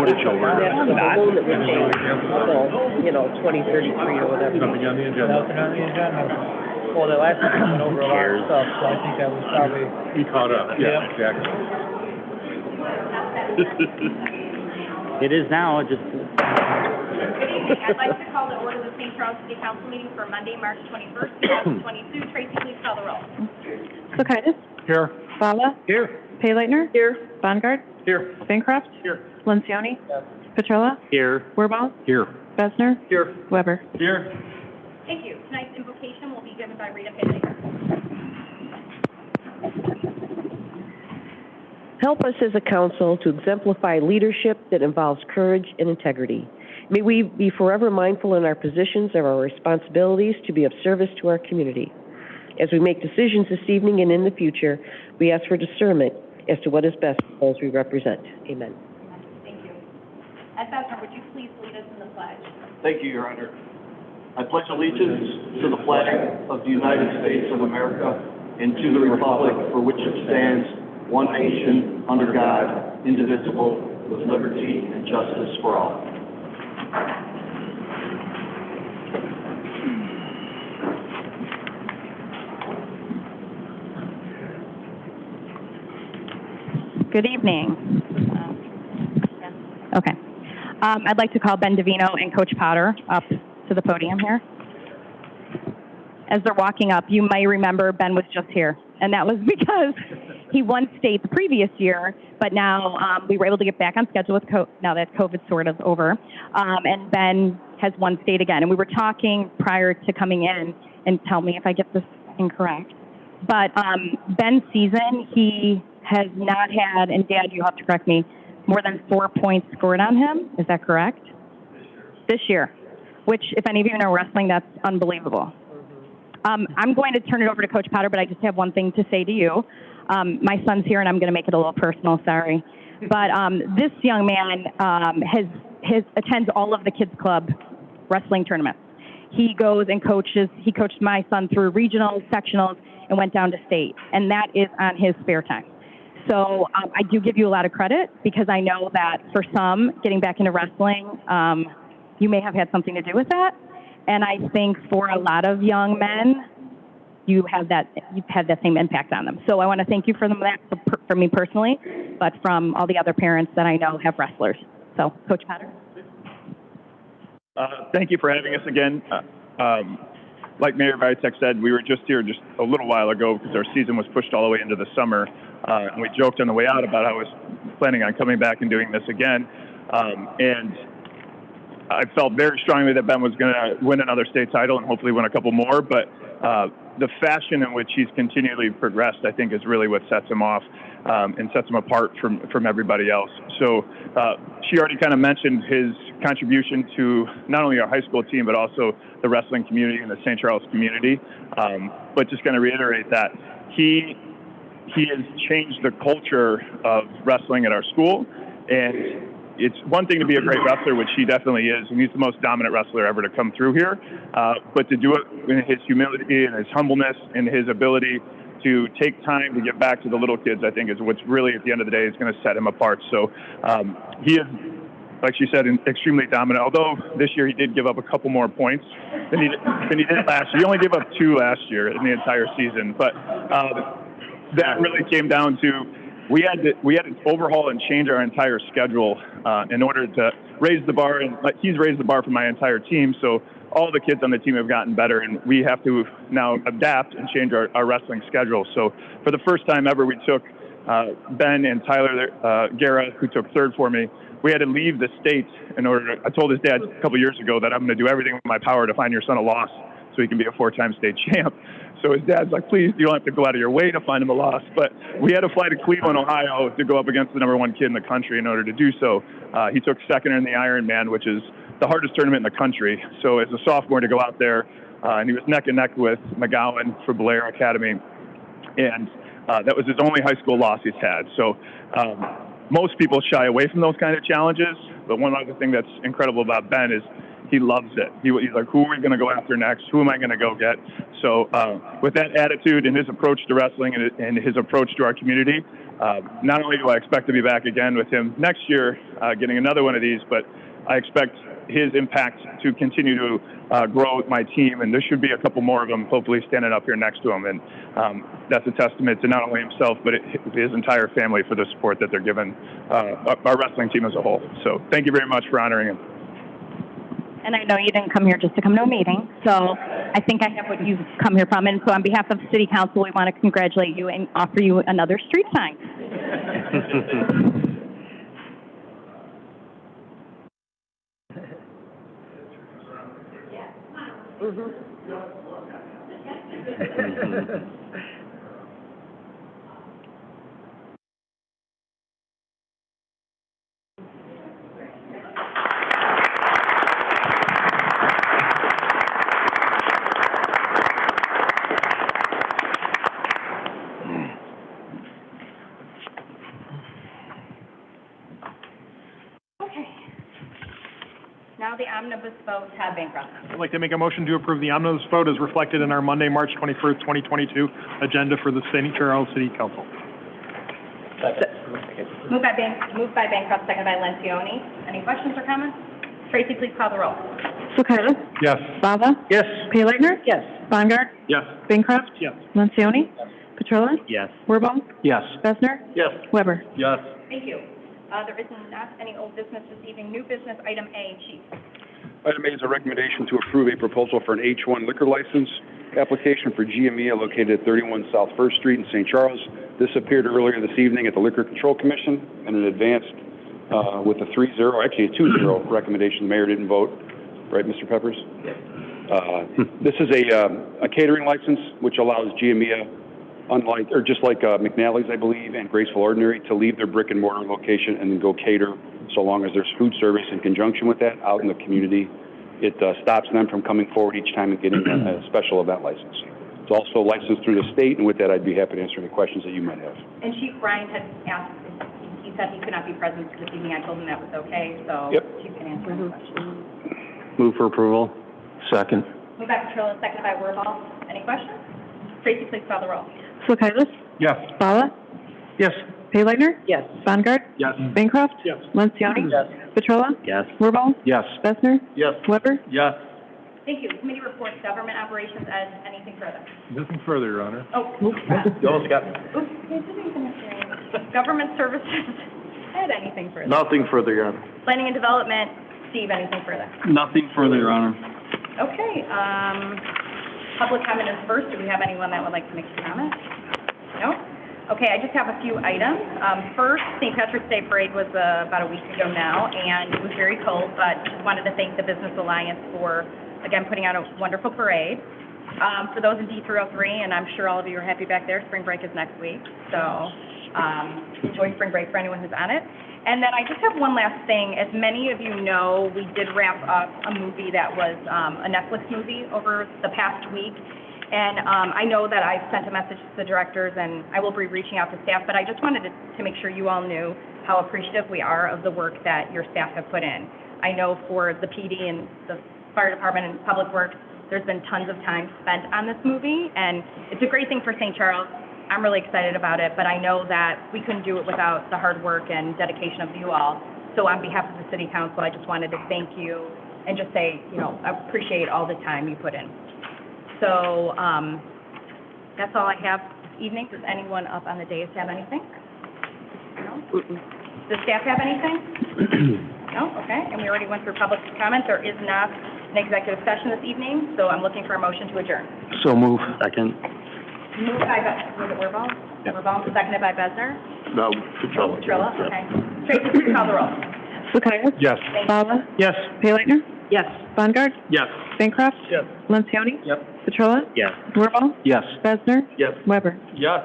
footage over it. That's the balloon that was saved until, 2033 or whatever. Nothing on the agenda. Nothing on the agenda. Well, the last time we went over a lot of stuff, so I think that was probably... He caught up, yeah, exactly. It is now, just... Good evening. I'd like to call the order of the St. Charles City Council meeting for Monday, March 21st, 2022. Tracy, please call the roll. Sokaitis? Here. Bala? Here. Payleitner? Here. Bongard? Here. Bancroft? Here. Lencioni? Yes. Petrella? Here. Wirball? Here. Besner? Here. Weber? Here. Thank you. Tonight's invocation will be given by Rita Paylater. Help us as a council to exemplify leadership that involves courage and integrity. May we be forever mindful in our positions of our responsibilities to be of service to our community. As we make decisions this evening and in the future, we ask for discernment as to what is best for those we represent. Amen. Thank you. Ed Besner, would you please lead us in the pledge? Thank you, Your Honor. I pledge allegiance to the flag of the United States of America and to the republic for which it stands, one nation, under God, indivisible, with liberty and justice for all. Good evening. Okay. I'd like to call Ben DeVino and Coach Potter up to the podium here. As they're walking up, you might remember Ben was just here, and that was because he won state the previous year, but now we were able to get back on schedule with now that COVID's sort of over, and Ben has won state again. And we were talking prior to coming in, and tell me if I get this incorrect, but Ben's season, he has not had, and Dad, you have to correct me, more than 4 points scored on him. Is that correct? This year. Which, if any of you know wrestling, that's unbelievable. I'm going to turn it over to Coach Potter, but I just have one thing to say to you. My son's here, and I'm going to make it a little personal, sorry. But this young man attends all of the Kids Club wrestling tournaments. He goes and coaches. He coached my son through regionals, sectionals, and went down to state. And that is on his spare time. So I do give you a lot of credit because I know that for some, getting back into wrestling, you may have had something to do with that. And I think for a lot of young men, you've had that same impact on them. So I want to thank you for that, for me personally, but from all the other parents that I know have wrestlers. So, Coach Potter. Thank you for having us again. Like Mayor Vitek said, we were just here just a little while ago because our season was pushed all the way into the summer. And we joked on the way out about how I was planning on coming back and doing this again. And I felt very strongly that Ben was going to win another state title and hopefully win a couple more. But the fashion in which he's continually progressed, I think, is really what sets him off and sets him apart from everybody else. So she already kind of mentioned his contribution to not only our high school team, but also the wrestling community and the St. Charles community. But just going to reiterate that he has changed the culture of wrestling at our school. And it's one thing to be a great wrestler, which he definitely is, and he's the most dominant wrestler ever to come through here. But to do it in his humility and his humbleness and his ability to take time to get back to the little kids, I think is what's really, at the end of the day, is going to set him apart. So he is, like she said, extremely dominant. Although this year he did give up a couple more points than he did last year. He only gave up 2 last year in the entire season. But that really came down to we had to overhaul and change our entire schedule in order to raise the bar, and he's raised the bar for my entire team. So all the kids on the team have gotten better, and we have to now adapt and change our wrestling schedule. So for the first time ever, we took Ben and Tyler Guerra, who took third for me. We had to leave the state in order to, I told his dad a couple years ago that I'm going to do everything in my power to find your son a loss so he can be a 4-time state champ. So his dad's like, please, you don't have to go out of your way to find him a loss. But we had to fly to Cleveland, Ohio to go up against the #1 kid in the country in order to do so. He took second in the Ironman, which is the hardest tournament in the country. So as a sophomore to go out there, and he was neck and neck with McGowan for Blair Academy. And that was his only high school loss he's had. So most people shy away from those kind of challenges. But one other thing that's incredible about Ben is he loves it. He's like, who are we going to go after next? Who am I going to go get? So with that attitude and his approach to wrestling and his approach to our community, not only do I expect to be back again with him next year, getting another one of these, but I expect his impact to continue to grow with my team, and there should be a couple more of them hopefully standing up here next to him, and that's a testament to not only himself but his entire family for the support that they're giving our wrestling team as a whole. So thank you very much for honoring him. And I know you didn't come here just to come to a meeting, so I think I have what you've come here from. And so on behalf of City Council, we want to congratulate you and offer you another street sign. Now the omnibus vote, Todd Bancroft. I'd like to make a motion to approve the omnibus vote as reflected in our Monday, March 21st, 2022 agenda for the St. Charles City Council. Moved by Bancroft, seconded by Lencioni. Any questions or comments? Tracy, please call the roll. Socratis? Yes. Bava? Yes. Payleitner? Yes. Bongard? Yes. Bancroft? Yes. Lencioni? Petrola? Yes. Wirball? Yes. Besner? Yes. Weber? Yes. Thank you. There is not any old business this evening. New business, item A, Chief. Item A is a recommendation to approve a proposal for an H1 liquor license application for GMEA located at 31 South First Street in St. Charles. This appeared earlier this evening at the Liquor Control Commission, and it advanced with a 3-0, actually a 2-0 recommendation. The mayor didn't vote, right, Mr. Peppers? This is a catering license which allows GMEA, just like McNally's, I believe, and Graceful Ordinary, to leave their brick and mortar location and then go cater, so long as there's food service in conjunction with that out in the community. It stops them from coming forward each time and getting a special event license. It's also licensed through the state, and with that, I'd be happy to answer any questions that you might have. And Chief Bryant had asked, he said he could not be present this evening. I told him that was okay, so Yep. Chief can answer any questions. Move for approval. Second. Moved by Petrola, seconded by Wirball. Any questions? Tracy, please call the roll. Socratis? Yes. Bava? Yes. Payleitner? Yes. Bongard? Yes. Bancroft? Yes. Lencioni? Yes. Petrola? Yes. Wirball? Yes. Besner? Yes. Weber? Yes. Thank you. Committee reports, government operations, Ed, anything further? Nothing further, Your Honor. Oh, You almost got oops, I didn't even say. Government services, Ed, anything further? nothing further, Your Honor. Planning and development, Steve, anything further? Nothing further, Your Honor. Okay, public comment is first. Do we have anyone that would like to make a comment? No? Okay, I just have a few items. First, St. Patrick's Day Parade was about a week ago now, and it was very cold, but just wanted to thank the Business Alliance for, again, putting on a wonderful parade. For those in D303, and I'm sure all of you are happy back there, spring break is next week, so enjoy spring break for anyone who's on it. And then I just have one last thing. As many of you know, we did wrap up a movie that was a Netflix movie over the past week. And I know that I've sent a message to the directors, and I will be reaching out to staff, but I just wanted to make sure you all knew how appreciative we are of the work that your staff have put in. I know for the PD and the fire department and public works, there's been tons of time spent on this movie, and it's a great thing for St. Charles. I'm really excited about it, but I know that we couldn't do it without the hard work and dedication of you all. So on behalf of the City Council, I just wanted to thank you and just say, I appreciate all the time you put in. So that's all I have this evening. Does anyone up on the dais have anything? No? Does staff have anything? No? Okay. And we already went through public comment. There is not an executive session this evening, so I'm looking for a motion to adjourn. So move. Second. Moved by, was it Wirball? Yeah. Wirball, seconded by Besner? No, Petrola. Trilla, okay. Tracy, please call the roll. Socratis? Yes. Bava? Yes. Payleitner? Yes. Bongard? Yes. Bancroft? Yes. Lencioni? Yep. Petrola? Yes. Wirball? Yes. Besner? Yes. Weber? Yes.